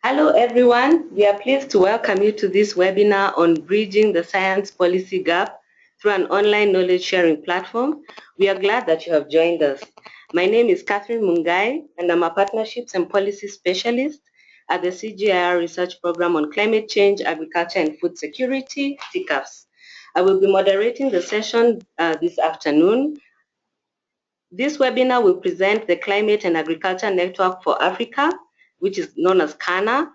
Hello everyone, we are pleased to welcome you to this webinar on bridging the science policy gap through an online knowledge sharing platform. We are glad that you have joined us. My name is Catherine Mungai and I'm a partnerships and policy specialist at the CGIAR research program on climate change, agriculture and food security, CCAFS. I will be moderating the session this afternoon. This webinar will present the Climate and Agriculture Network for Africa, which is known as CANA.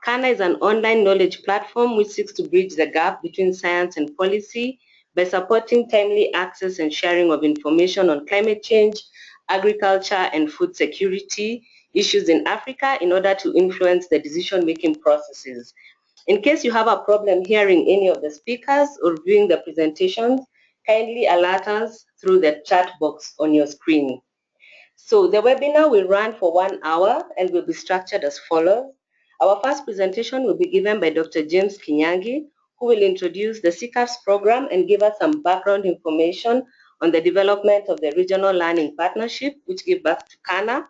CANA is an online knowledge platform which seeks to bridge the gap between science and policy by supporting timely access and sharing of information on climate change, agriculture, and food security issues in Africa in order to influence the decision-making processes. In case you have a problem hearing any of the speakers or viewing the presentations, kindly alert us through the chat box on your screen. So the webinar will run for 1 hour and will be structured as follows. Our first presentation will be given by Dr. James Kinyangi, who will introduce the CCAFS program and give us some background information on the development of the Regional Learning Partnership, which gave birth to CANA.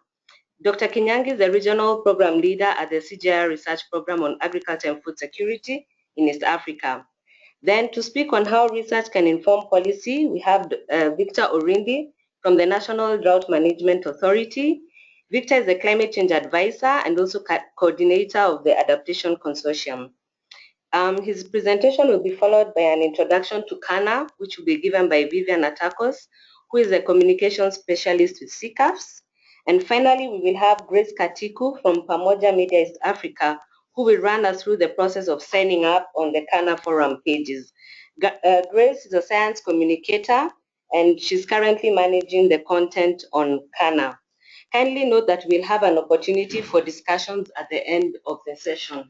Dr. Kinyangi is the Regional Program Leader at the CGI Research Program on Agriculture and Food Security in East Africa. Then to speak on how research can inform policy, we have Victor Orindi from the National Drought Management Authority. Victor is a climate change advisor and also coordinator of the Adaptation Consortium. His presentation will be followed by an introduction to CANA, which will be given by Vivian Atakos, who is a communications specialist with CCAFS. And finally, we will have Grace Katiku from Pamoja Media East Africa, who will run us through the process of signing up on the CANA forum pages. Grace is a science communicator, and she's currently managing the content on CANA. Kindly note that we'll have an opportunity for discussions at the end of the session.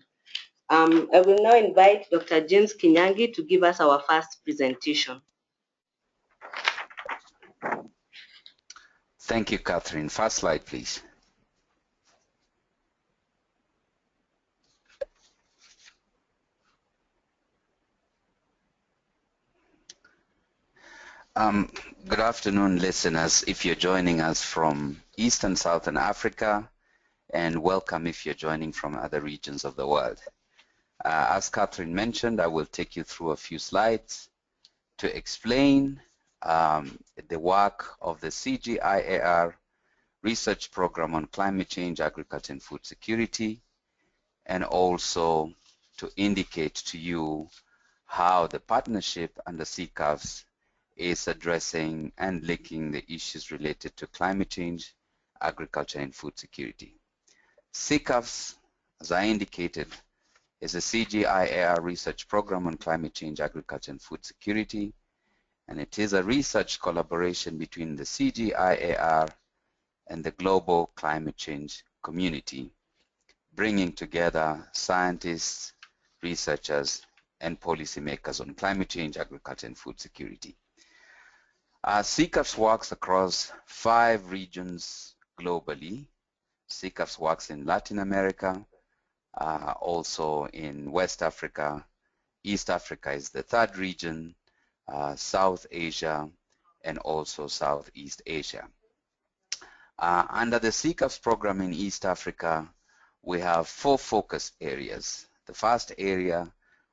I will now invite Dr. James Kinyangi to give us our first presentation. Thank you, Catherine. First slide, please. Good afternoon, listeners, if you're joining us from East and Southern Africa, and welcome if you're joining from other regions of the world. As Catherine mentioned, I will take you through a few slides to explain the work of the CGIAR research program on climate change, agriculture, and food security, and also to indicate to you how the partnership under CCAFS is addressing and linking the issues related to climate change, agriculture, and food security. CCAFS, as I indicated, is a CGIAR research program on climate change, agriculture, and food security, and it is a research collaboration between the CGIAR and the global climate change community, bringing together scientists, researchers, and policymakers on climate change, agriculture, and food security. CCAFS works across 5 regions globally. CCAFS works in Latin America, also in West Africa. East Africa is the 3rd region, South Asia, and also Southeast Asia. Under the CCAFS program in East Africa, we have 4 focus areas. The first area,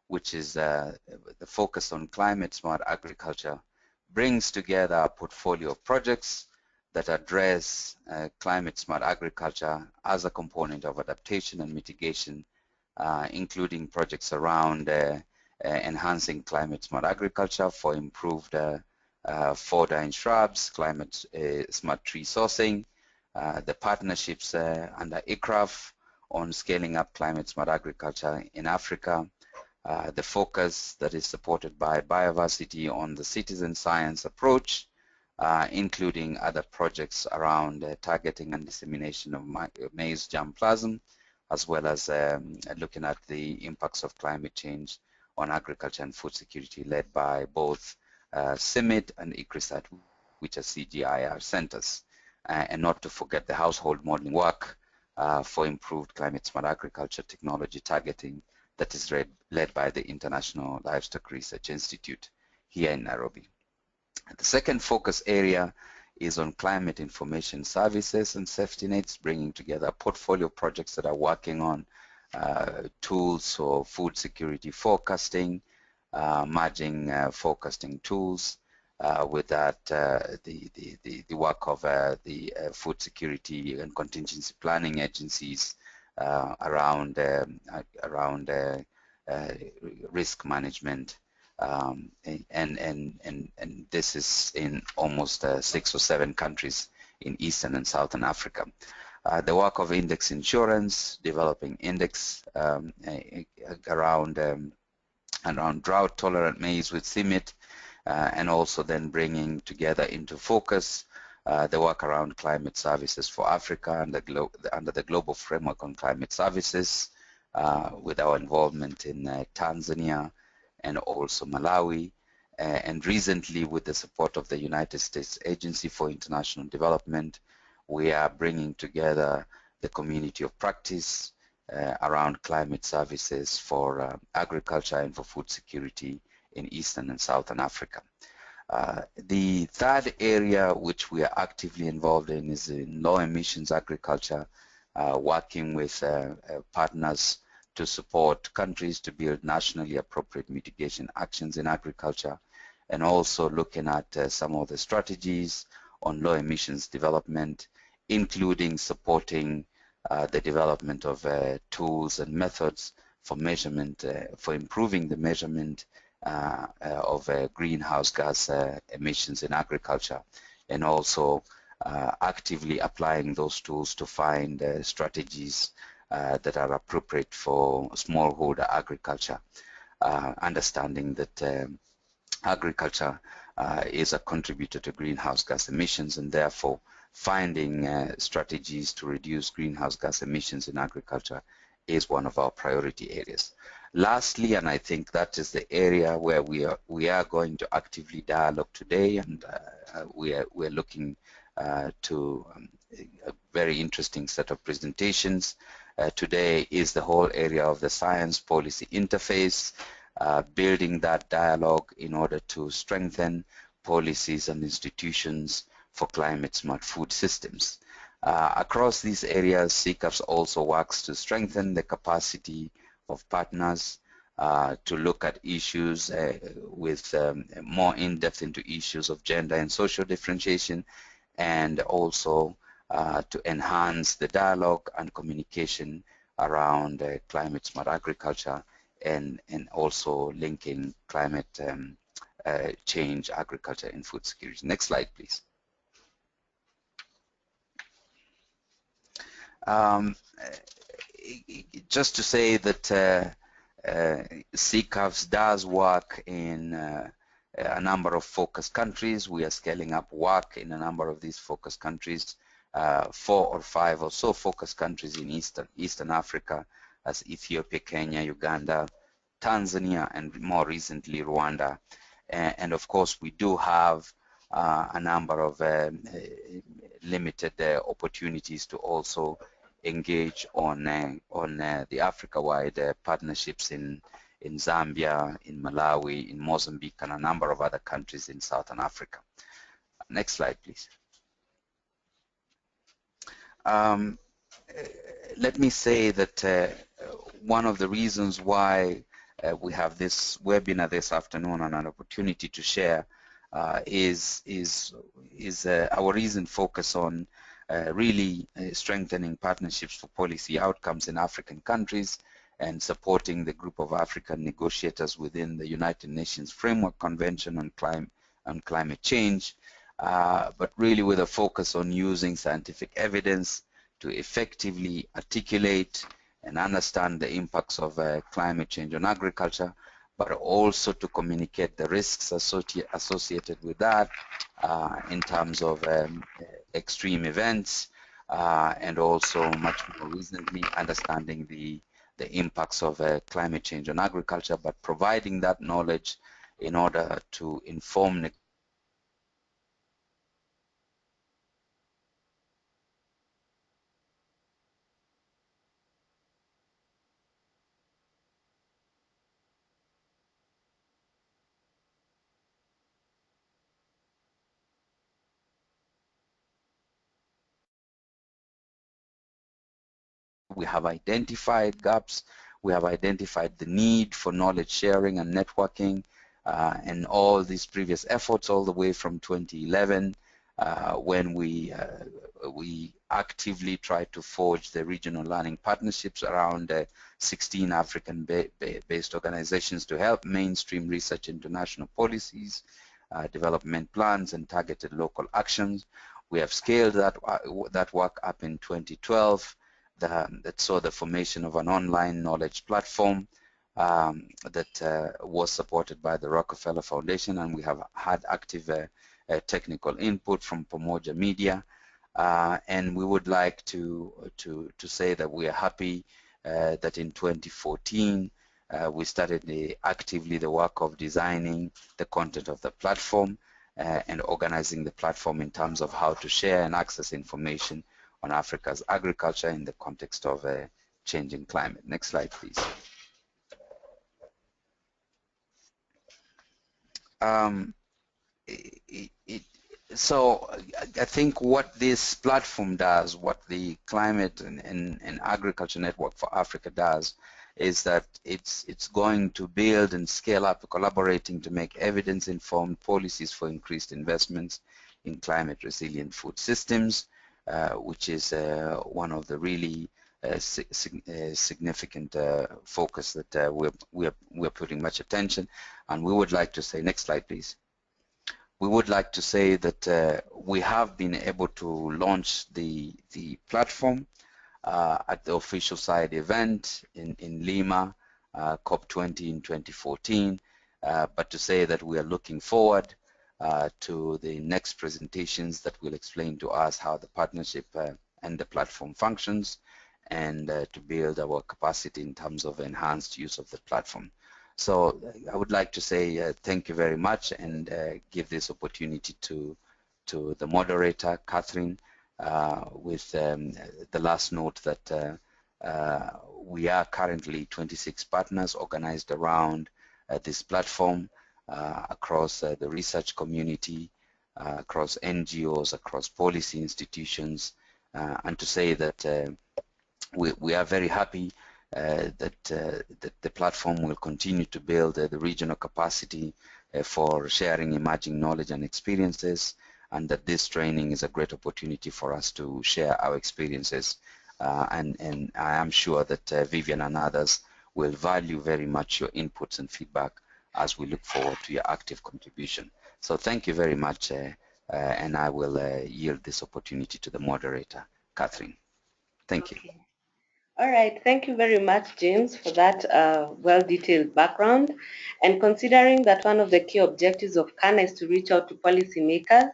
which is the focus on climate smart agriculture, brings together a portfolio of projects that address climate smart agriculture as a component of adaptation and mitigation, including projects around enhancing climate smart agriculture for improved fodder and shrubs, climate smart tree sourcing, the partnerships under ICRAF on scaling up climate smart agriculture in Africa, the focus that is supported by biodiversity on the citizen science approach, including other projects around targeting and dissemination of maize germplasm, as well as looking at the impacts of climate change on agriculture and food security, led by both CIMMYT and ICRISAT, which are CGIAR centers, and not to forget the household modeling work for improved climate smart agriculture technology targeting that is led by the International Livestock Research Institute here in Nairobi. The second focus area is on climate information services and safety nets, bringing together a portfolio of projects that are working on tools for food security forecasting, merging forecasting tools with that the work of the food security and contingency planning agencies around risk management, and this is in almost 6 or 7 countries in Eastern and Southern Africa. The work of index insurance, developing index around drought tolerant maize with CIMIT, and also then bringing together into focus the work around climate services for Africa and under the Global Framework on Climate Services, with our involvement in Tanzania and also Malawi, and recently with the support of the United States Agency for International Development, we are bringing together the community of practice around climate services for agriculture and for food security in Eastern and Southern Africa. The third area which we are actively involved in is in low emissions agriculture, working with partners to support countries to build nationally appropriate mitigation actions in agriculture, and also looking at some of the strategies on low emissions development, including supporting the development of tools and methods for measurement, for improving the measurement of greenhouse gas emissions in agriculture, and also actively applying those tools to find strategies that are appropriate for smallholder agriculture, understanding that agriculture is a contributor to greenhouse gas emissions, and therefore finding strategies to reduce greenhouse gas emissions in agriculture is one of our priority areas. Lastly, and I think that is the area where we are going to actively dialogue today, and we're looking to a very interesting set of presentations today, is the whole area of the science policy interface, building that dialogue in order to strengthen policies and institutions for climate smart food systems. Across these areas, CCAFS also works to strengthen the capacity of partners to look at issues with more in-depth into issues of gender and social differentiation, and also to enhance the dialogue and communication around climate smart agriculture, and also linking climate change, agriculture, and food security. Next slide, please. Just to say that CCAFS does work in a number of focus countries. We are scaling up work in a number of these focus countries, 4 or 5 or so focus countries in Eastern Africa, as Ethiopia, Kenya, Uganda, Tanzania, and more recently Rwanda. And of course, we do have a number of limited opportunities to also engage on the Africa-wide partnerships in Zambia, in Malawi, in Mozambique, and a number of other countries in Southern Africa. Next slide, please. Let me say that one of the reasons why we have this webinar this afternoon and an opportunity to share is our recent focus on really strengthening partnerships for policy outcomes in African countries and supporting the group of African negotiators within the United Nations Framework Convention on Climate Change, but really with a focus on using scientific evidence to effectively articulate and understand the impacts of climate change on agriculture, but also to communicate the risks associated with that in terms of extreme events, and also much more recently understanding the impacts of climate change on agriculture, but providing that knowledge in order to inform We have identified gaps. We have identified the need for knowledge sharing and networking, and all these previous efforts all the way from 2011, when we actively tried to forge the regional learning partnerships around 16 African-based organizations to help mainstream research into national policies, development plans, and targeted local actions. We have scaled that work up in 2012. That saw the formation of an online knowledge platform that was supported by the Rockefeller Foundation, and we have had active technical input from Pamoja Media. And we would like to say that we are happy that in 2014 we started actively the work of designing the content of the platform and organizing the platform in terms of how to share and access information on Africa's agriculture in the context of a changing climate. Next slide, please. So I think what this platform does, what the Climate and Agriculture Network for Africa does, is that it's going to build and scale up, collaborating to make evidence-informed policies for increased investments in climate-resilient food systems, which is one of the really significant focus that we're putting much attention. And we would like to say, next slide, please. We would like to say that we have been able to launch the platform at the official side event in Lima, COP20 in 2014, but to say that we are looking forward to the next presentations that will explain to us how the partnership and the platform functions, and to build our capacity in terms of enhanced use of the platform. So I would like to say thank you very much, and give this opportunity to the moderator, Catherine, with the last note that we are currently 26 partners organized around this platform across the research community, across NGOs, across policy institutions, and to say that we are very happy that the platform will continue to build the regional capacity for sharing emerging knowledge and experiences, and that this training is a great opportunity for us to share our experiences. And I am sure that Vivian and others will value very much your inputs and feedback as we look forward to your active contribution. So thank you very much, and I will yield this opportunity to the moderator, Catherine. Thank you. All right, thank you very much, James, for that well-detailed background. And considering that one of the key objectives of CANA is to reach out to policymakers,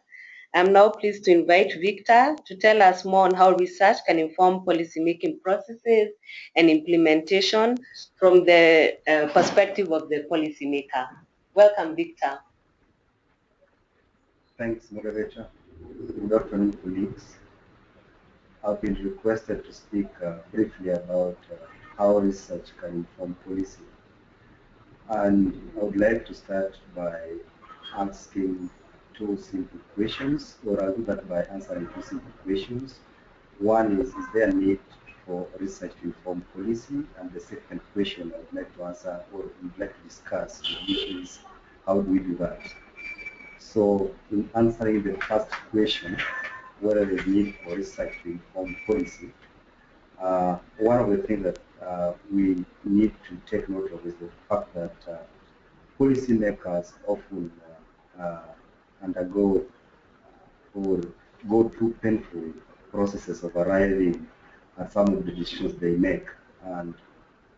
I'm now pleased to invite Victor to tell us more on how research can inform policymaking processes and implementation from the perspective of the policymaker. Welcome, Victor. Thanks, moderator. Good afternoon, colleagues. I've been requested to speak briefly about how research can inform policy. And I would like to start by asking two simple questions, or I'll do that by answering two simple questions. One is there a need for research to inform policy? And the second question I would like to answer, or would like to discuss, is how do we do that? So in answering the first question, whether there is need for research to inform policy, one of the things that we need to take note of is the fact that policymakers often undergo or go through painful processes of arriving at some of the decisions they make, and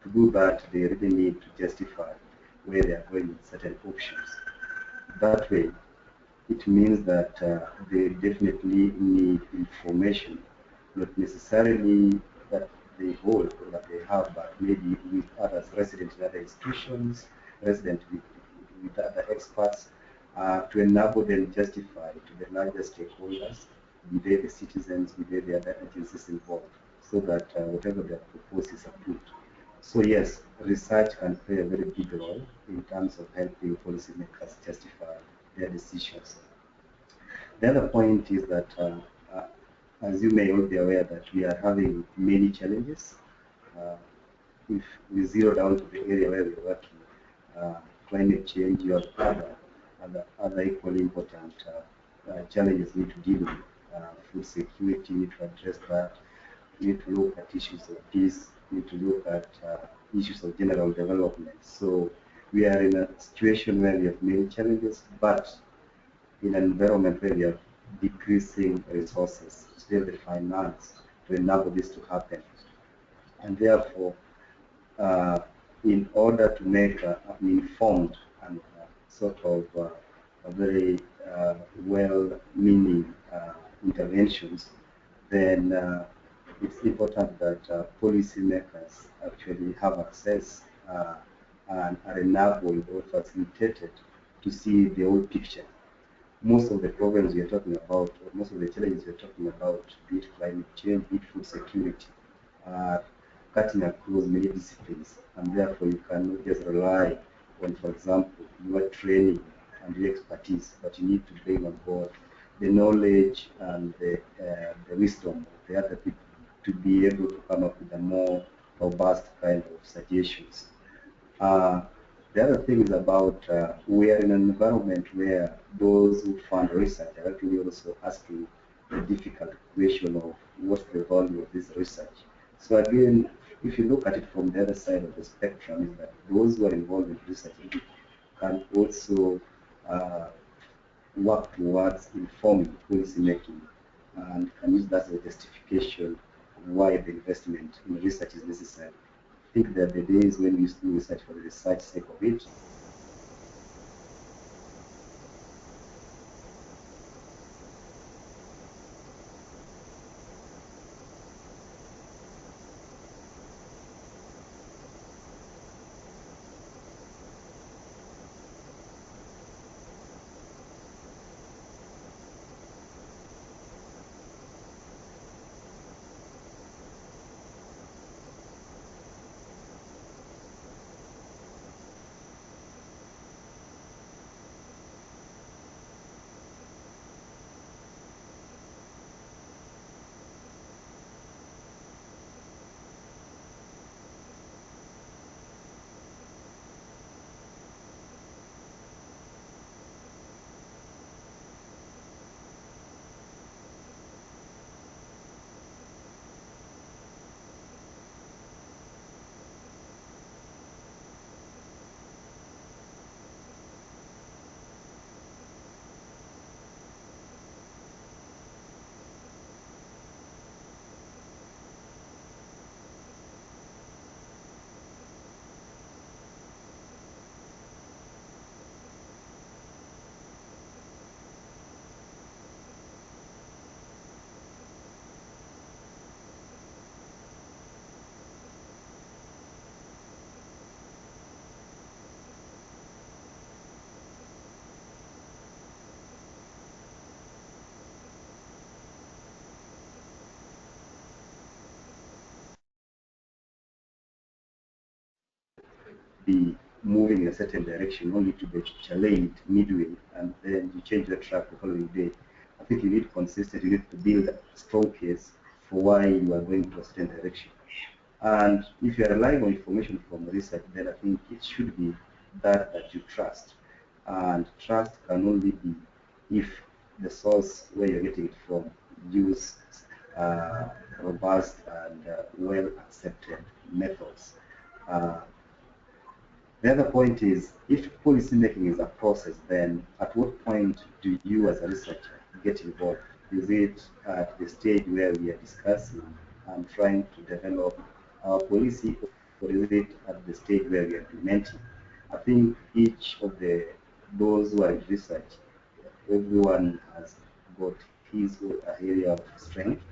to do that they really need to justify where they are going with certain options. That way, it means that they definitely need information, not necessarily that they hold or that they have, but maybe with others, resident in other institutions, resident with other experts, to enable them justify to the larger stakeholders, be they the citizens, be they the other agencies involved, so that whatever they propose is approved. So yes, research can play a very big role in terms of helping policymakers justify their decisions. The other point is that, as you may all be aware, that we are having many challenges if we zero down to the area where we're working, climate change, you have other equally important challenges we need to deal with. Food security, we need to address that. We need to look at issues of peace. We need to look at issues of general development. So we are in a situation where we have many challenges, but in an environment where we are decreasing resources, still the finance to enable this to happen. And therefore, in order to make an informed and sort of a very well-meaning interventions, then it's important that policymakers actually have access and are enabled or facilitated to see the whole picture. Most of the problems we are talking about, or most of the challenges we are talking about, be it climate change, be it food security, are cutting across many disciplines, and therefore you cannot just rely on, for example, your training and your expertise, but you need to bring on board the knowledge and the wisdom of the other people to be able to come up with a more robust kind of suggestions. The other thing is about we are in an environment where those who fund research are actually also asking the difficult question of what's the value of this research. So again, if you look at it from the other side of the spectrum, is that those who are involved in research can also work towards informing policy making and can use that as a justification of why the investment in research is necessary. I think that the days when we used to do research for the research sake of it, be moving in a certain direction only to be challenged midway and then you change the track the following day. I think you need consistency, you need to build a strong case for why you are going to a certain direction. And if you are relying on information from research, then I think it should be that you trust. And trust can only be if the source where you're getting it from use robust and well accepted methods. The other point is, if policy making is a process, then at what point do you as a researcher get involved? Is it at the stage where we are discussing and trying to develop our policy, or is it at the stage where we are implementing? I think each of those who are in research, everyone has got his or her area of strength.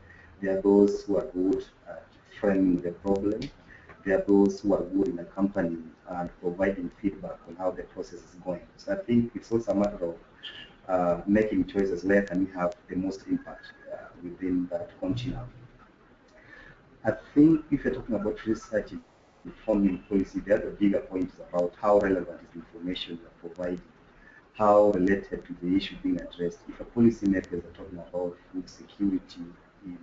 There are those who are good at framing the problem. There are those who are good in accompanying and providing feedback on how the process is going. So I think it's also a matter of making choices where can we have the most impact within that continuum. I think if you're talking about research informing policy, the other bigger point is about how relevant is the information you're providing, how related to the issue being addressed. If a policymakers are talking about food security in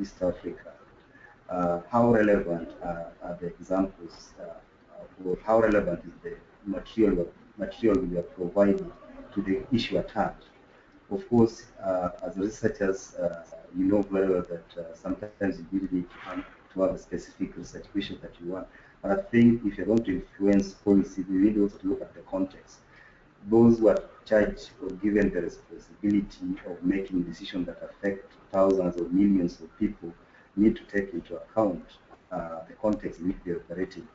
East Africa, how relevant are the examples, or how relevant is the material we are providing to the issue at hand. Of course, as researchers, you know very well that sometimes you really need to have a specific research question that you want. But I think if you're going to influence policy, we need also to look at the context. Those who are charged or given the responsibility of making decisions that affect thousands or millions of people need to take into account the context in which they're operating.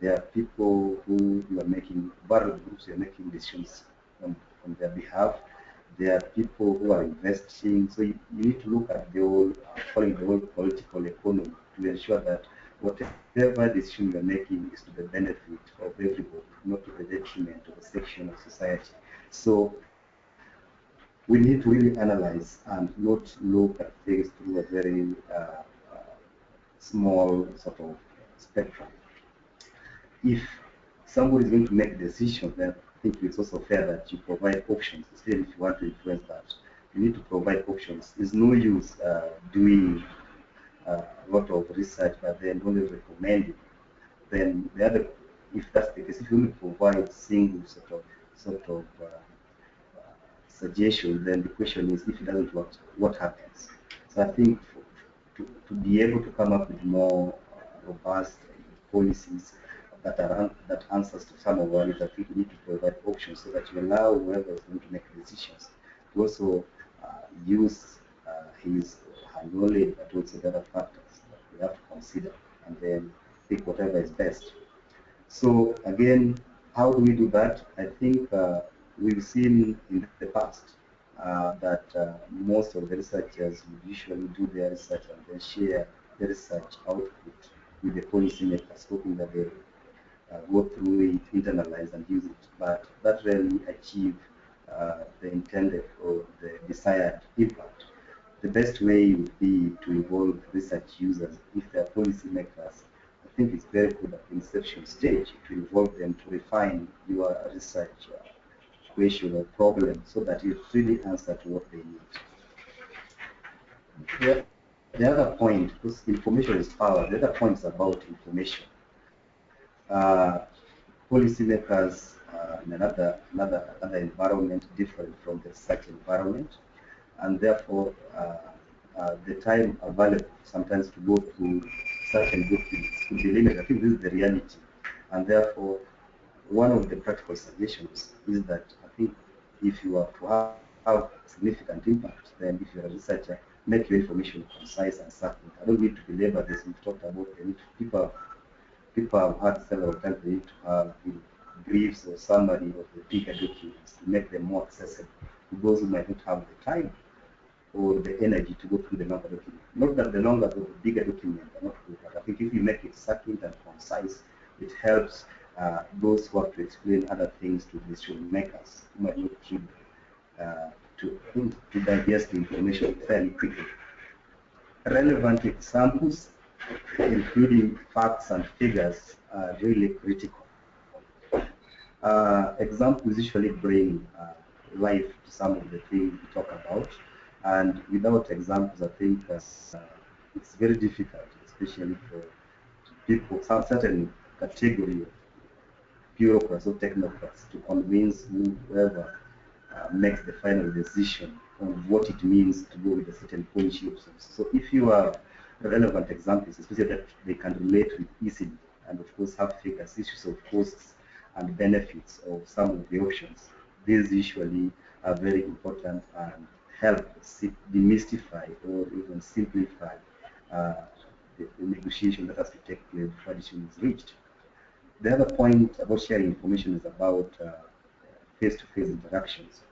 There are people who you are making, various groups you are making decisions on their behalf. There are people who are investing. So you need to look at the whole, following the whole political economy to ensure that whatever decision you are making is to the benefit of everybody, not to the detriment of a section of society. So we need to really analyze and not look at things through a very small sort of spectrum. If somebody is going to make a decision, then I think it's also fair that you provide options, especially if you want to influence that. You need to provide options. There's no use doing a lot of research but then only recommending. Then the other, if that's the case, if you only provide single sort of suggestion, then the question is, if it doesn't work, what happens? So I think to be able to come up with more robust policies that answers to some of our needs, I think we need to provide options so that you allow whoever is going to make decisions to also use his her knowledge, but also the other factors that we have to consider, and then pick whatever is best. So again, how do we do that? I think we've seen in the past that most of the researchers would usually do their research and then share the research output with the policymakers, hoping that they go through it, internalize and use it. But that rarely achieve the intended or the desired impact. The best way would be to involve research users. If they are policymakers, I think it's very good at the inception stage to involve them to refine your research question or problem so that it really answers to what they need. The other point, because information is power, the other point is about information. Policymakers in another environment different from the research environment, and therefore the time available sometimes to go through certain documents could be limited. I think this is the reality, and therefore one of the practical suggestions is that I think if you are to have significant impact, then if you're a researcher, make your information concise and succinct. I don't need to belabor this. We've talked about it. People have had several times they need to have briefs or summary of the bigger documents to make them more accessible to those who might not have the time or the energy to go through the longer document. Not that the longer the bigger document are not good, but I think if you make it succinct and concise, it helps those who have to explain other things to decision makers who might not keep to digest the information fairly quickly. Relevant examples, including facts and figures, are really critical. Examples usually bring life to some of the things we talk about, and without examples, I think it's very difficult, especially for people, some certain category of bureaucrats or technocrats, to convince whoever makes the final decision on what it means to go with a certain policy options. So if you have relevant examples, especially that they can relate with easily, and of course have figures, issues of costs and benefits of some of the options, these usually are very important and help demystify or even simplify the negotiation that has to take place before decision is reached. The other point about sharing information is about face-to-face interactions.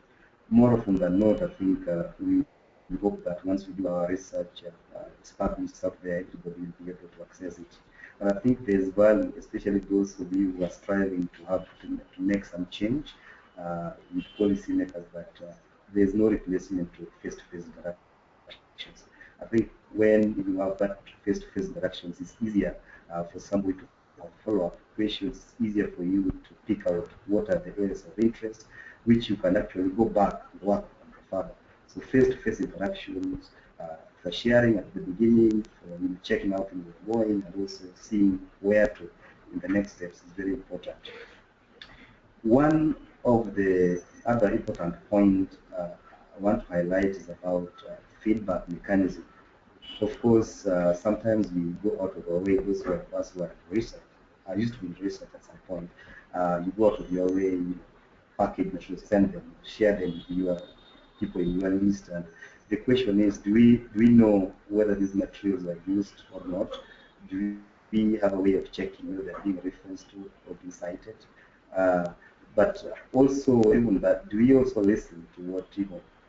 More often than not, I think we hope that once we do our research, it's published out there, everybody will be able to access it. But I think there's value, especially those of you who are striving to make some change with policymakers, that there's no replacement to face-to-face interactions. I think when you have that face-to-face interactions, it's easier for somebody to follow-up questions. It's easier for you to pick out what are the areas of interest, which you can actually go back and work on further. So face-to-face interactions for sharing at the beginning, for checking out in the going, and also seeing where to in the next steps is very important. One of the other important points I want to highlight is about feedback mechanism. Of course, sometimes we go out of our way, those of us who are in research. I used to be in research at some point. You go out of your way, you package materials, send them, share them with your people in your list. And the question is, do we know whether these materials are used or not? Do we have a way of checking whether they're being referenced to or being cited? But also, even that, do we also listen to what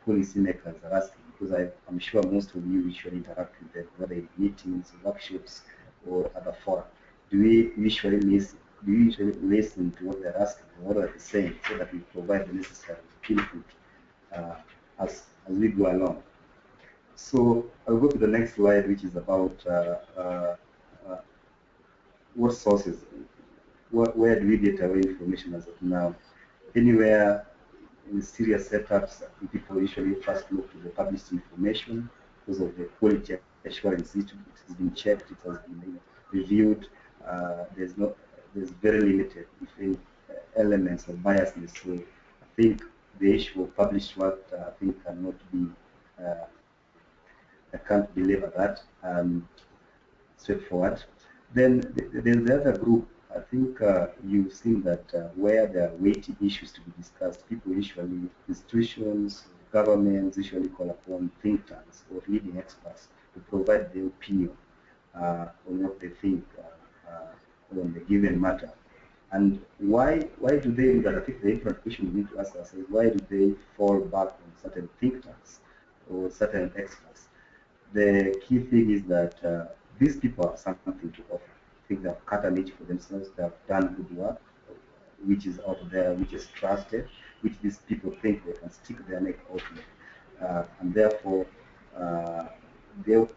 policymakers are asking? Because I'm sure most of you usually interact with them, whether in meetings, workshops, or other fora. Do we usually listen? Do you usually listen to what they're asking, what are they saying, so that we provide the necessary input as we go along? So I'll go to the next slide, which is about what sources, where do we get our information as of now? Anywhere in serious setups, people usually first look to the published information because of the quality assurance. It has been checked, it has been reviewed. There's very limited, if any, elements of biasness. So I think the issue of published work, I think cannot be, I can't deliver that straightforward. Then there's the other group. I think you've seen that where there are weighty issues to be discussed, people usually, institutions, governments usually call upon think tanks or leading experts to provide their opinion on what they think on the given matter. And why do they do that? I think the important question we need to ask ourselves is, why do they fall back on certain think tanks or certain experts? The key thing is that these people have something to offer. I think they have cut a niche for themselves, they have done good work, which is out there, which is trusted, which these people think they can stick their neck out with. And therefore, their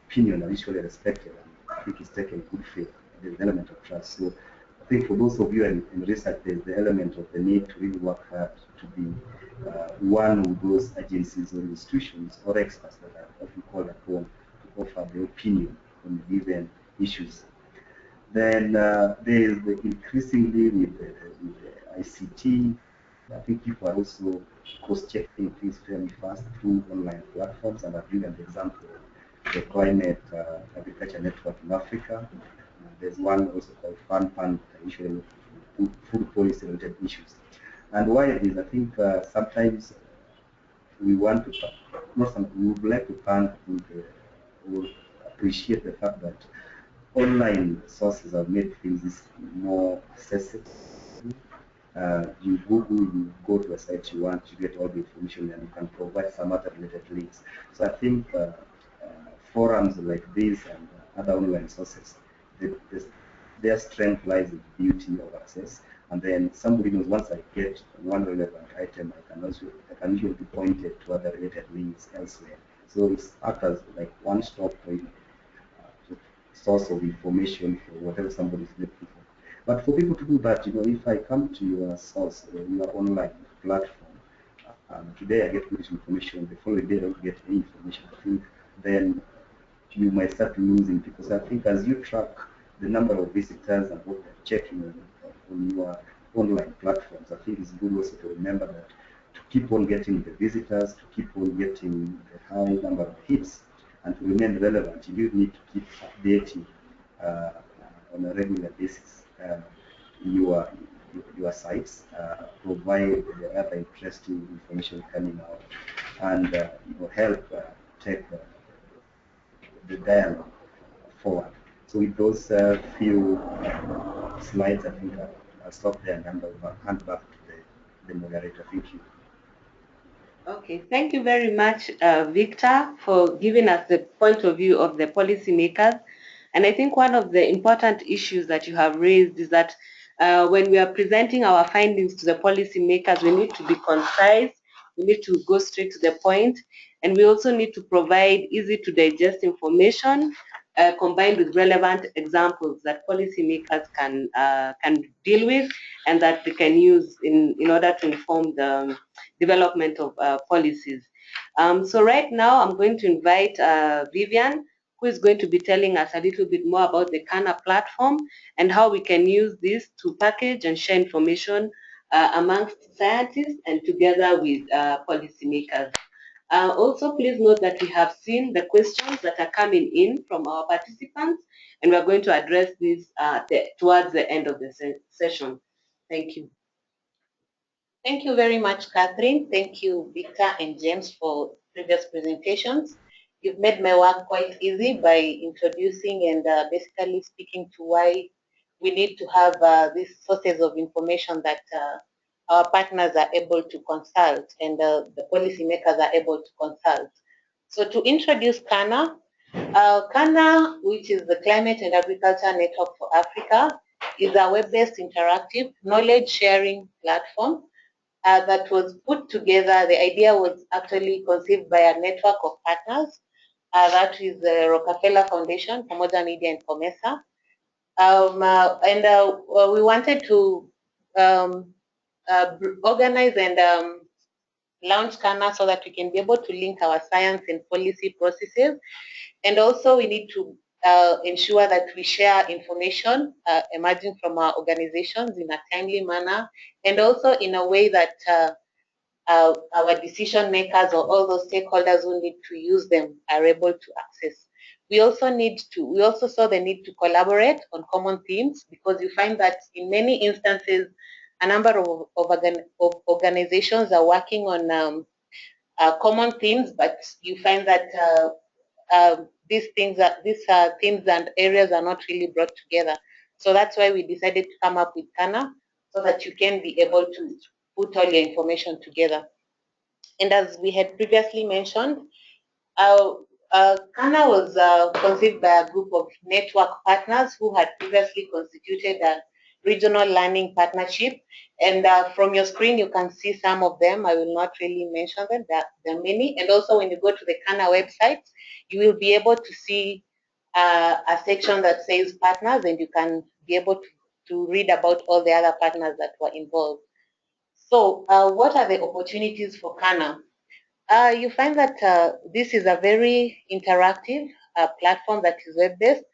opinion are usually respected, and I think it's taken good faith. There's an element of trust. So I think for those of you in research, there's the element of the need to really work hard to be one of those agencies or institutions or experts that are often called upon to offer their opinion on given issues. Then there is the increasingly with the ICT, I think people are also cross-checking things fairly fast through online platforms, and I've given the example of the Climate Agriculture Network in Africa. There's one also called FunFund, usually food policy-related issues. And why it is, I think sometimes we want to, we would like to thank or appreciate the fact that online sources have made things more accessible. You Google, you go to a site you want, you get all the information, and you can provide some other related links. So I think forums like this and other online sources, their strength lies in the beauty of access. And then somebody knows, once I get one relevant item, I can usually be pointed to other related links elsewhere. So it's acts as like one-stop source of information for whatever somebody is looking for. But for people to do that, if I come to your source or your online platform, today I get good information, the following day I don't get any information, I think then you might start losing, because I think as you track the number of visitors and what they're checking on your online platforms, I think it's good also to remember that to keep on getting the visitors, to keep on getting the high number of hits, and to remain relevant, you need to keep updating on a regular basis your sites, provide the other interesting information coming out, and help take the dialogue forward. So with those few slides, I think I'll stop there and hand back to the moderator. Thank you. Okay, thank you very much, Victor, for giving us the point of view of the policymakers. And I think one of the important issues that you have raised is that when we are presenting our findings to the policymakers, we need to be concise, we need to go straight to the point, and we also need to provide easy to digest information combined with relevant examples that policymakers can deal with and that they can use in order to inform the development of policies. So right now I'm going to invite Vivian, who is going to be telling us a little bit more about the CANA platform and how we can use this to package and share information amongst scientists and together with policymakers. Also, please note that we have seen the questions that are coming in from our participants, and we're going to address these towards the end of the session. Thank you. Thank you very much, Catherine. Thank you, Victor and James, for previous presentations. You've made my work quite easy by introducing and basically speaking to why we need to have these sources of information that our partners are able to consult and the policymakers are able to consult. So to introduce CANA, CANA, which is the Climate and Agriculture Network for Africa, is a web-based interactive knowledge sharing platform that was put together. The idea was actually conceived by a network of partners. That is the Rockefeller Foundation, Pamoja Media, and COMESA. We wanted to organize and launch CANA so that we can be able to link our science and policy processes. And also we need to ensure that we share information emerging from our organizations in a timely manner, and also in a way that our decision makers or all those stakeholders who need to use them are able to access. We also saw the need to collaborate on common themes, because you find that in many instances, a number of organizations are working on common themes, but you find that these themes and areas are not really brought together. So that's why we decided to come up with CANA, so that you can be able to put all your information together. And as we had previously mentioned, CANA was conceived by a group of network partners who had previously constituted a regional learning partnership. And from your screen, you can see some of them. I will not really mention them. There are many. And also when you go to the CANA website, you will be able to see a section that says partners, and you can be able to read about all the other partners that were involved. So what are the opportunities for CANA? You find that this is a very interactive platform that is web-based.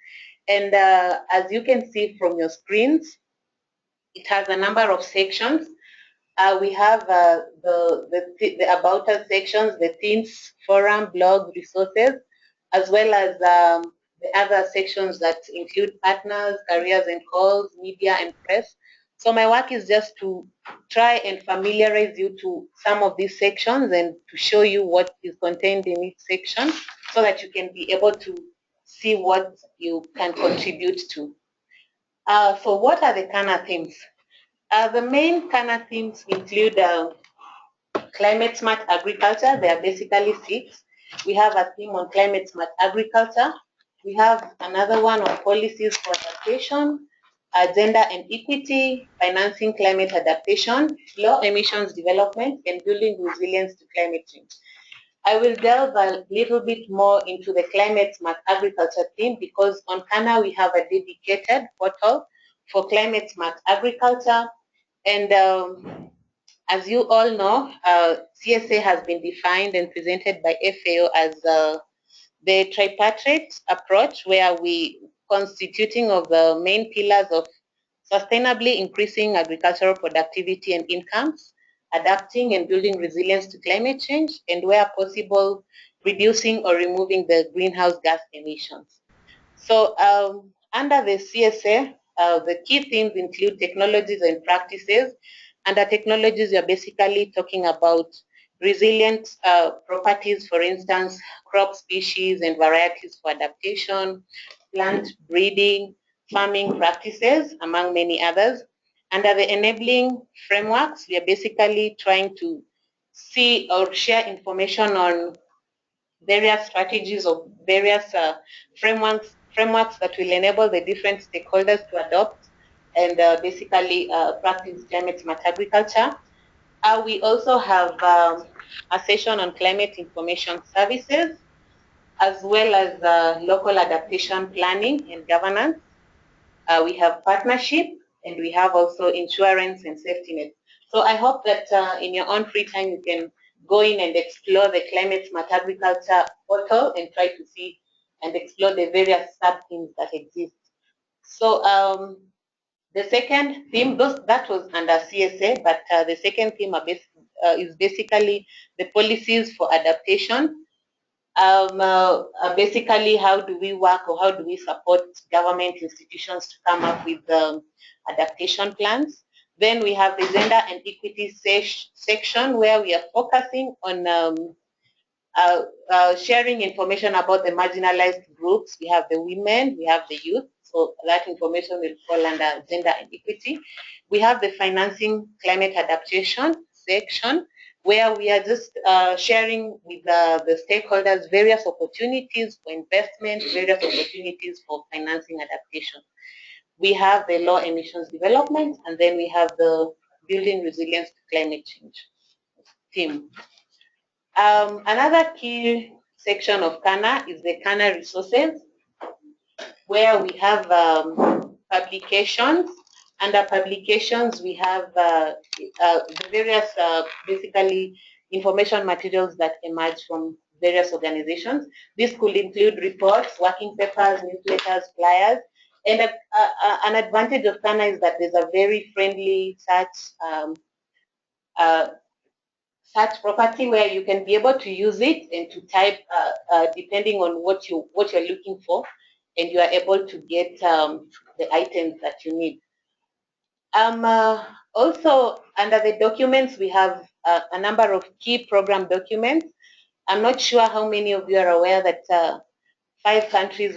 And as you can see from your screens, it has a number of sections. We have the About Us sections, the themes, forum, blog, resources, as well as the other sections that include partners, careers and calls, media and press. So my work is just to try and familiarize you to some of these sections and to show you what is contained in each section, so that you can be able to see what you can contribute to. So what are the CANA themes? The main CANA themes include climate smart agriculture. There are basically 6. We have a theme on climate smart agriculture. We have another one on policies for adaptation, gender and equity, financing climate adaptation, low emissions development, and building resilience to climate change. I will delve a little bit more into the climate smart agriculture theme, because on CANA we have a dedicated portal for climate smart agriculture. And as you all know, CSA has been defined and presented by FAO as the tripartite approach, where we constituting of the main pillars of sustainably increasing agricultural productivity and incomes, adapting and building resilience to climate change, and where possible, reducing or removing the greenhouse gas emissions. So under the CSA, the key themes include technologies and practices. Under technologies, you're basically talking about resilient properties, for instance, crop species and varieties for adaptation, plant breeding, farming practices, among many others. Under the enabling frameworks, we are basically trying to see or share information on various strategies or various frameworks that will enable the different stakeholders to adopt and basically practice climate smart agriculture. We also have a session on climate information services, as well as local adaptation planning and governance. We have partnership, and we have also insurance and safety net. So I hope that in your own free time you can go in and explore the Climate Smart Agriculture portal and try to see and explore the various sub-themes that exist. So the second theme, that was under CSA, but the second theme is basically the policies for adaptation. Basically, how do we work or how do we support government institutions to come up with adaptation plans? Then we have the gender and equity section where we are focusing on sharing information about the marginalized groups. We have the women, we have the youth, so that information will fall under gender and equity. We have the financing climate adaptation section where we are just sharing with the stakeholders various opportunities for investment, various opportunities for financing adaptation. We have the low emissions development, and then we have the building resilience to climate change theme. Another key section of CANA is the CANA resources, where we have publications. Under publications, we have the various, basically, information materials that emerge from various organizations. This could include reports, working papers, newsletters, flyers. And an advantage of CANA is that there's a very friendly search property where you can be able to use it and to type depending on what you're looking for, and you are able to get the items that you need. Also, under the documents, we have a number of key program documents. I'm not sure how many of you are aware that 5 countries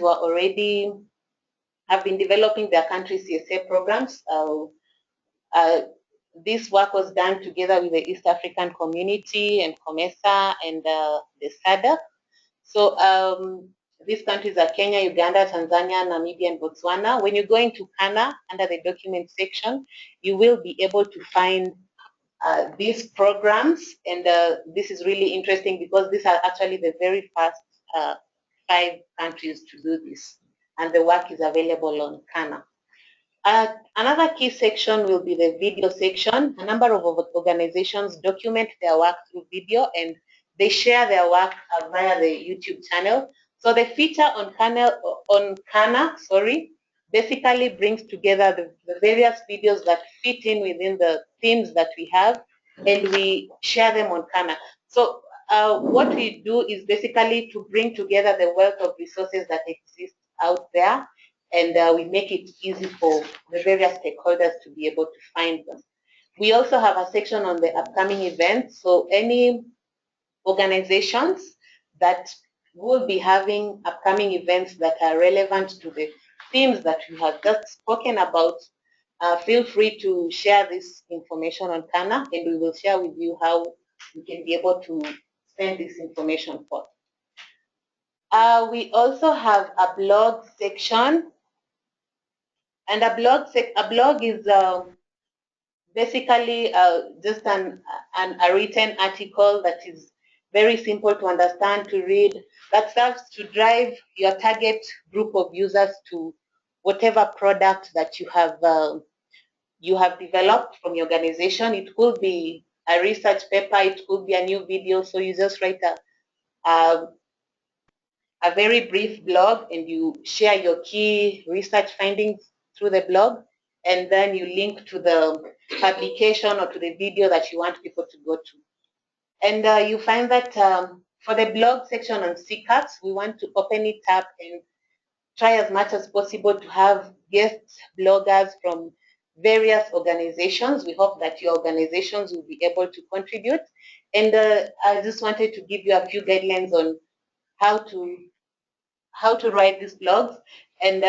have been developing their country CSA programs. This work was done together with the East African Community and COMESA and the SADC. So these countries are Kenya, Uganda, Tanzania, Namibia, and Botswana. When you go into CANA, under the document section, you will be able to find these programs. And this is really interesting because these are actually the very first 5 countries to do this. And the work is available on CANA. Another key section will be the video section. A number of organizations document their work through video, and they share their work via the YouTube channel. So the feature on CANA, basically brings together the various videos that fit in within the themes that we have, and we share them on CANA. So what we do is basically to bring together the wealth of resources that exist out there, and we make it easy for the various stakeholders to be able to find them. We also have a section on the upcoming events. So any organizations that will be having upcoming events that are relevant to the themes that we have just spoken about, feel free to share this information on CANA, and we will share with you how you can be able to send this information forth. We also have a blog section. And a blog is basically just a written article that is very simple to understand, to read, that serves to drive your target group of users to whatever product that you have developed from your organization. It could be a research paper, it could be a new video. So you just write a very brief blog, and you share your key research findings through the blog, and then you link to the publication or to the video that you want people to go to. And you find that for the blog section on CCAFS, we want to open it up and try as much as possible to have guest bloggers from various organizations. We hope that your organizations will be able to contribute. And I just wanted to give you a few guidelines on how to write these blogs, and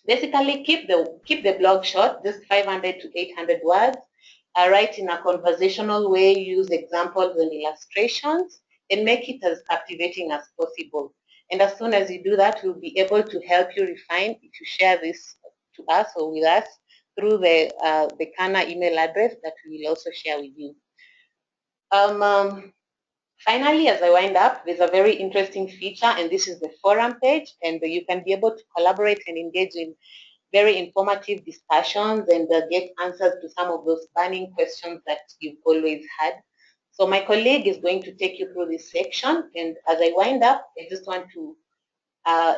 basically keep the blog short, just 500 to 800 words. Write in a conversational way, use examples and illustrations, and make it as captivating as possible. And as soon as you do that, we'll be able to help you refine if you share this to us or with us through the CANA email address that we will also share with you. Finally, as I wind up, there's a very interesting feature, and this is the forum page, and you can be able to collaborate and engage in very informative discussions and get answers to some of those burning questions that you've always had. So my colleague is going to take you through this section. And as I wind up, I just want to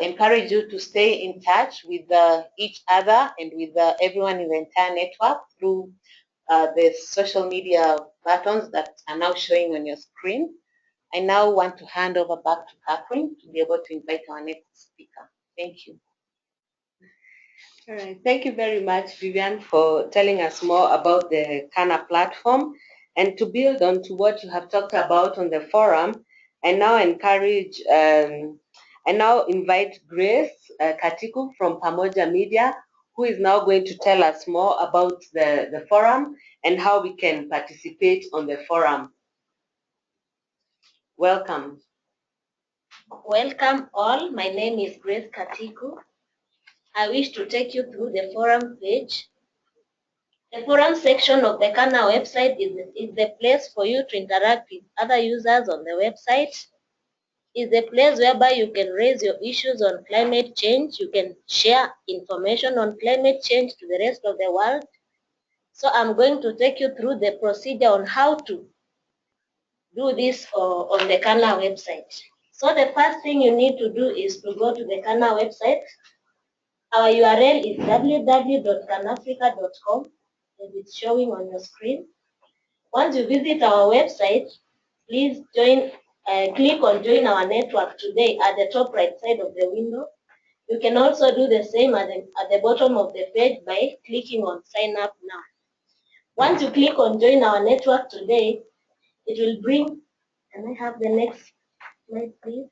encourage you to stay in touch with each other and with everyone in the entire network through the social media buttons that are now showing on your screen. I now want to hand over back to Catherine to be able to invite our next speaker. Thank you. All right. Thank you very much, Vivian, for telling us more about the CANA platform. And to build on to what you have talked about on the forum, I now invite Grace Katiku from Pamoja Media, who is now going to tell us more about the forum and how we can participate on the forum. Welcome. Welcome all. My name is Grace Katiku. I wish to take you through the forum page. The forum section of the CANA website is the place for you to interact with other users on the website. It's the place whereby you can raise your issues on climate change. You can share information on climate change to the rest of the world. So I'm going to take you through the procedure on how to do this on the CANA website. So the first thing you need to do is to go to the CANA website. Our URL is www.canafrica.com, as it's showing on your screen. Once you visit our website, please click on Join Our Network Today at the top right side of the window. You can also do the same at the bottom of the page by clicking on Sign Up Now. Once you click on Join Our Network Today, it will bring, can I have the next slide, please?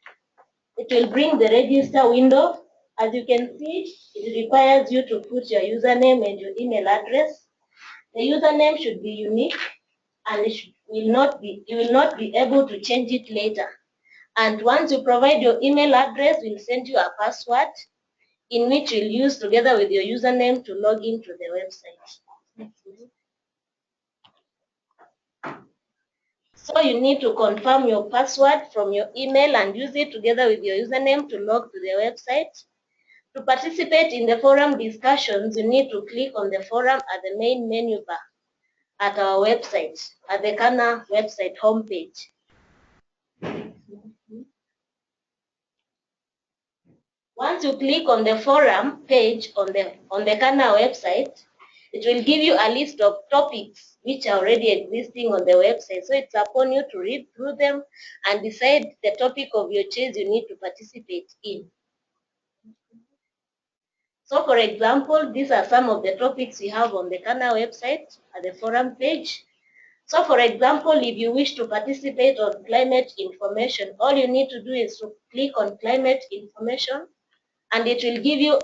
It will bring the register window. As you can see, it requires you to put your username and your email address. The username should be unique, and you will not be able to change it later. And once you provide your email address, we'll send you a password in which you'll use together with your username to log into the website. So you need to confirm your password from your email and use it together with your username to log to the website. To participate in the forum discussions, you need to click on the forum at the main menu bar at our website, at the CANA website homepage. Once you click on the forum page on the CANA website, it will give you a list of topics which are already existing on the website. So it's upon you to read through them and decide the topic of your choice you need to participate in. So for example, these are some of the topics we have on the CANA website at the forum page. So for example, if you wish to participate on climate information, all you need to do is to click on climate information, and it will give you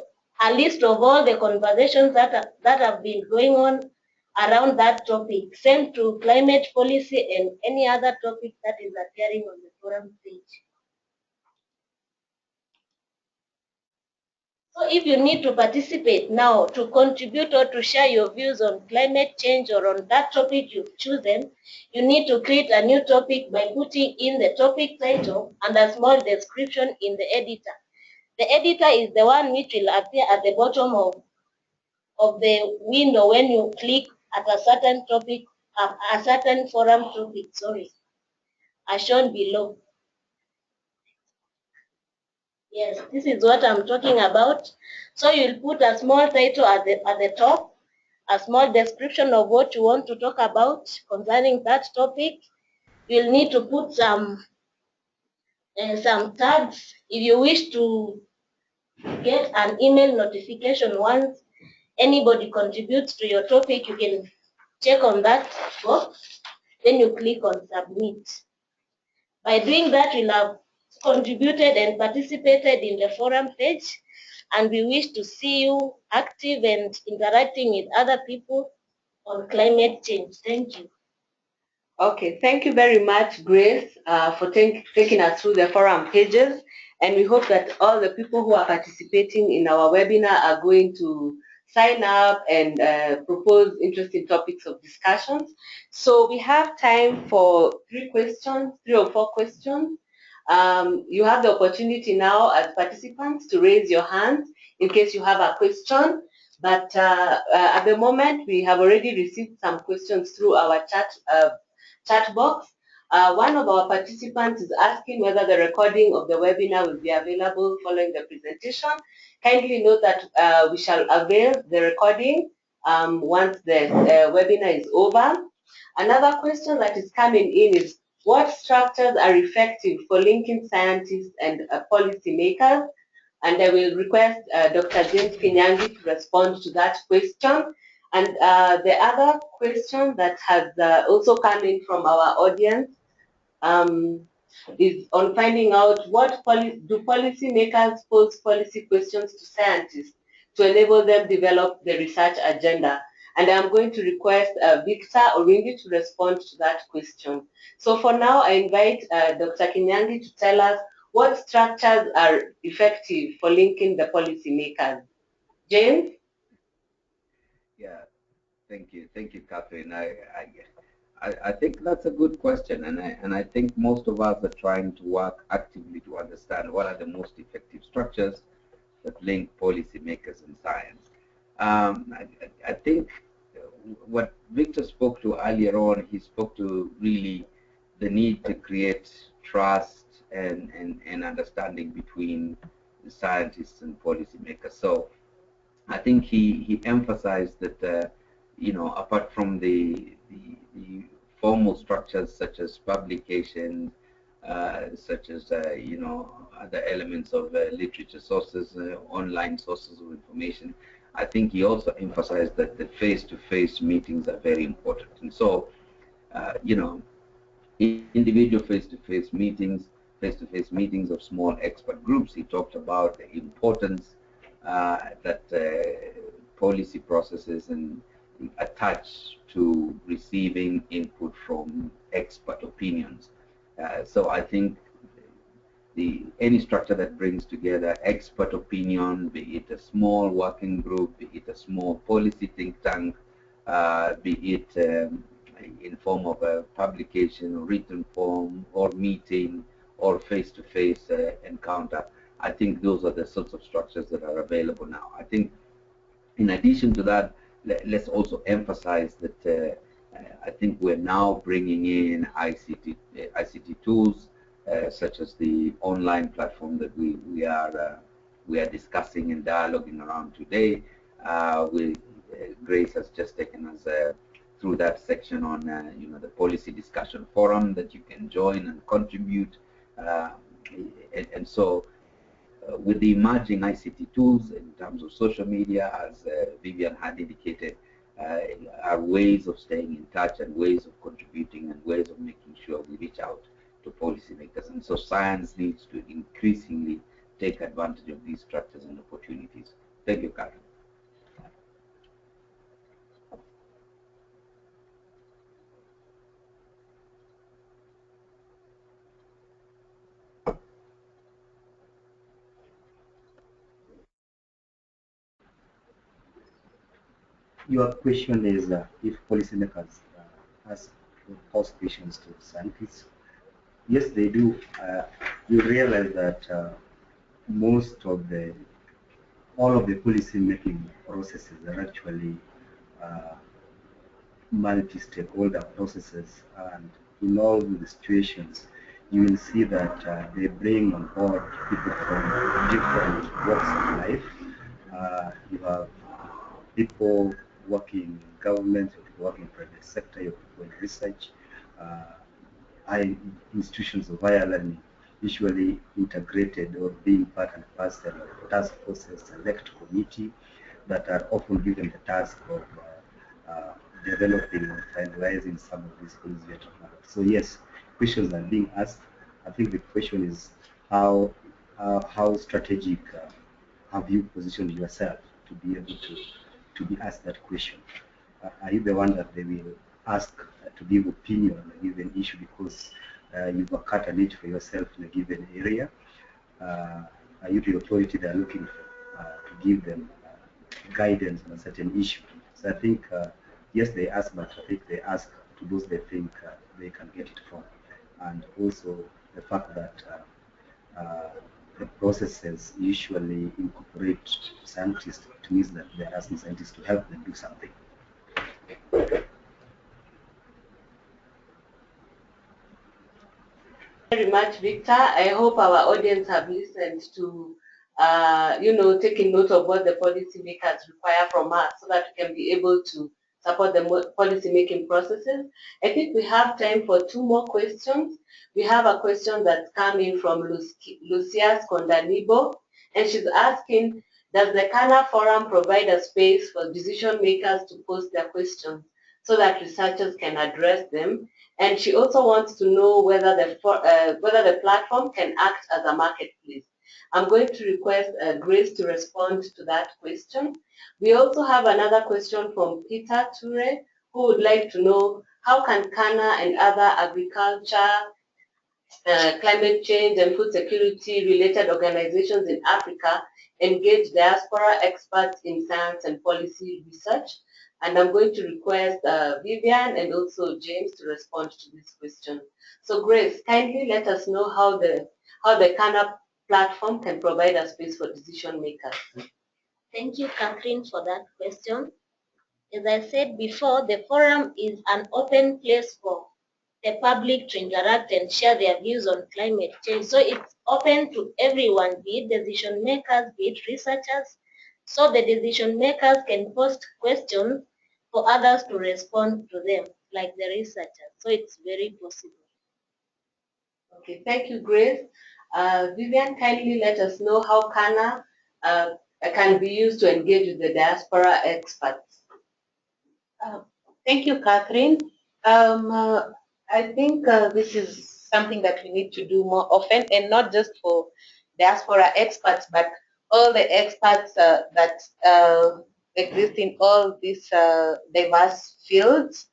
a list of all the conversations that have been going on around that topic, same to climate policy and any other topic that is appearing on the forum page. So if you need to participate now, to contribute or to share your views on climate change or on that topic you've chosen, you need to create a new topic by putting in the topic title and a small description in the editor. The editor is the one which will appear at the bottom of the window when you click at a certain topic, a certain forum topic, as shown below. Yes, this is what I'm talking about. So you'll put a small title at the top, a small description of what you want to talk about concerning that topic. You'll need to put some tags. If you wish to get an email notification once anybody contributes to your topic, you can check on that box, then you click on submit. By doing that, you'll have contributed and participated in the forum page, and we wish to see you active and interacting with other people on climate change. Thank you. Okay, thank you very much, Grace, for taking us through the forum pages. And we hope that all the people who are participating in our webinar are going to sign up and propose interesting topics of discussions. So we have time for 3 or 4 questions. You have the opportunity now as participants to raise your hand in case you have a question. But at the moment, we have already received some questions through our chat box. One of our participants is asking whether the recording of the webinar will be available following the presentation. Kindly note that we shall avail the recording once the webinar is over. Another question that is coming in is, what structures are effective for linking scientists and policymakers? And I will request Dr. James Kinyangi to respond to that question. And the other question that has also come in from our audience is on finding out what do policymakers pose policy questions to scientists to enable them develop the research agenda. And I'm going to request Victor Orindi to respond to that question. So for now, I invite Dr. Kinyangi to tell us what structures are effective for linking the policymakers. James? Yeah, thank you, Catherine. I think that's a good question, and I think most of us are trying to work actively to understand what are the most effective structures that link policymakers and science. I think what Victor spoke to earlier on, he spoke to really the need to create trust and understanding between the scientists and policymakers. So I think he emphasized that you know, apart from the formal structures such as publications, such as you know, other elements of literature sources, online sources of information, I think he also emphasized that the face-to-face meetings are very important. And so, you know, individual face-to-face meetings of small expert groups. He talked about the importance that policy processes and attach to receiving input from expert opinions. So I think any structure that brings together expert opinion, be it a small working group, be it a small policy think tank, be it in form of a publication or written form or meeting or face-to-face encounter, I think those are the sorts of structures that are available now. I think in addition to that, let's also emphasize that I think we're now bringing in ICT tools such as the online platform that we are discussing and dialoguing around today. Grace has just taken us through that section on you know, the policy discussion forum that you can join and contribute, and so with the emerging ICT tools in terms of social media, as Vivian had indicated, are ways of staying in touch and ways of contributing and ways of making sure we reach out to policymakers. And so science needs to increasingly take advantage of these structures and opportunities. Thank you, Catherine. Your question is if policymakers ask pose questions to scientists. Yes, they do. You realize that all of the policy making processes are actually multi-stakeholder processes, and in all the situations you will see that they bring on board people from different walks of life. You have people working in government, you have people working in private sector, you have people in research, institutions of higher learning, usually integrated or being part and parcel of task forces, select committee that are often given the task of developing or finalizing some of these policies we are talking about. So yes, questions are being asked. I think the question is how strategic have you positioned yourself to be able to be asked that question? Are you the one that they will ask to give opinion on a given issue because you've cut a niche for yourself in a given area? Are you the authority they are looking for to give them guidance on a certain issue? So I think yes, they ask, but I think they ask to those they think they can get it from. And also the fact that the processes usually incorporate scientists, it means that they're asking scientists to help them do something. Very much, Victor. I hope our audience have listened to, taking note of what the policymakers require from us so that we can be able to support the policy-making processes. I think we have time for 2 more questions. We have a question that's coming from Lucia Skondanibo, and she's asking, does the CANA forum provide a space for decision makers to post their questions so that researchers can address them? And she also wants to know whether the platform can act as a marketplace. I'm going to request Grace to respond to that question. We also have another question from Peter Ture, who would like to know how can CANA and other agriculture, climate change and food security related organizations in Africa engage diaspora experts in science and policy research. And I'm going to request Vivian and also James to respond to this question. So Grace, kindly let us know how the CANA platform can provide a space for decision makers. Thank you, Catherine, for that question. As I said before, the forum is an open place for the public to interact and share their views on climate change. So it's open to everyone, be it decision makers, be it researchers. So the decision makers can post questions for others to respond to them, like the researchers. So it's very possible. Okay, thank you, Grace. Vivian, kindly let us know how CANA can be used to engage with the diaspora experts. Thank you, Catherine. I think this is something that we need to do more often, and not just for diaspora experts, but all the experts that exist in all these diverse fields.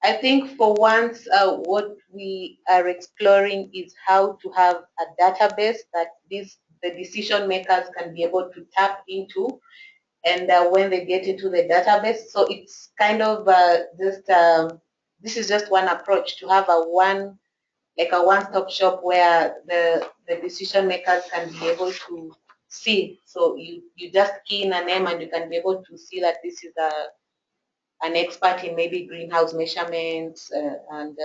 I think for once, what we are exploring is how to have a database that the decision makers can be able to tap into, and when they get into the database. So it's kind of this is just one approach to have a one-stop shop where the decision makers can be able to see. So you just key in a name and you can be able to see that this is an expert in maybe greenhouse measurements, and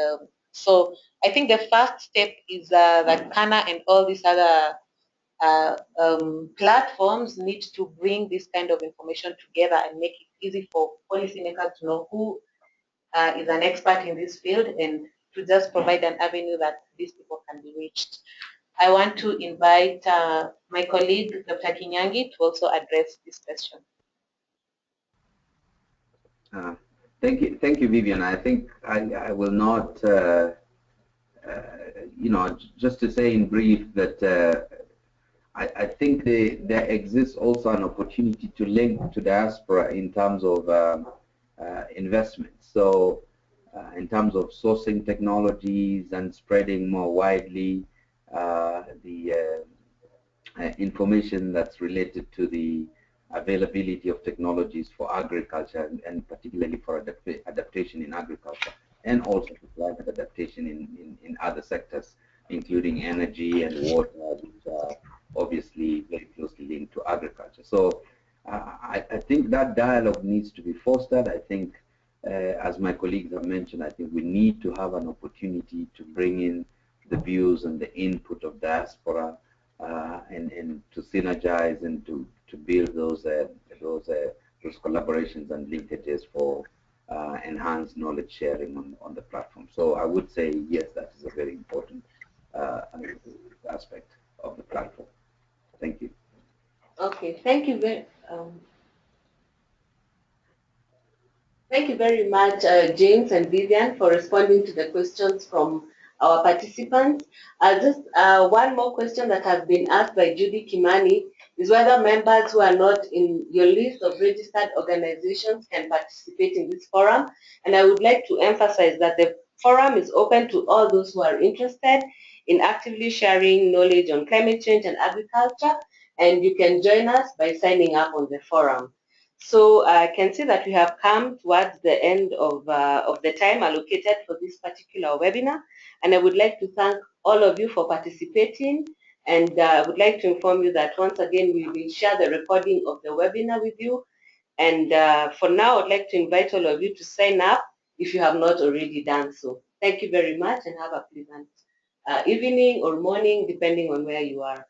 so I think the first step is that CANA and all these other platforms need to bring this kind of information together and make it easy for policymakers to know who is an expert in this field, and to just provide an avenue that these people can be reached. I want to invite my colleague, Dr. Kinyangi, to also address this question. Thank you, Vivian. I think I will not, just to say in brief that I think there exists also an opportunity to link to diaspora in terms of investment. So in terms of sourcing technologies and spreading more widely the information that's related to the availability of technologies for agriculture, and particularly for adaptation in agriculture, and also for climate adaptation in other sectors, including energy and water, which are obviously very closely linked to agriculture. So I think that dialogue needs to be fostered. I think, as my colleagues have mentioned, I think we need to have an opportunity to bring in the views and the input of diaspora and to synergize and to build those collaborations and linkages for enhanced knowledge sharing on the platform. So I would say yes, that is a very important aspect of the platform. Thank you. Okay, thank you very much, James and Vivian, for responding to the questions from our participants. Just one more question that has been asked by Judy Kimani is whether members who are not in your list of registered organizations can participate in this forum. And I would like to emphasize that the forum is open to all those who are interested in actively sharing knowledge on climate change and agriculture, and you can join us by signing up on the forum. So I can see that we have come towards the end of the time allocated for this particular webinar, and I would like to thank all of you for participating, and I would like to inform you that once again we will share the recording of the webinar with you, and for now I'd like to invite all of you to sign up if you have not already done so. Thank you very much and have a pleasant evening or morning, depending on where you are.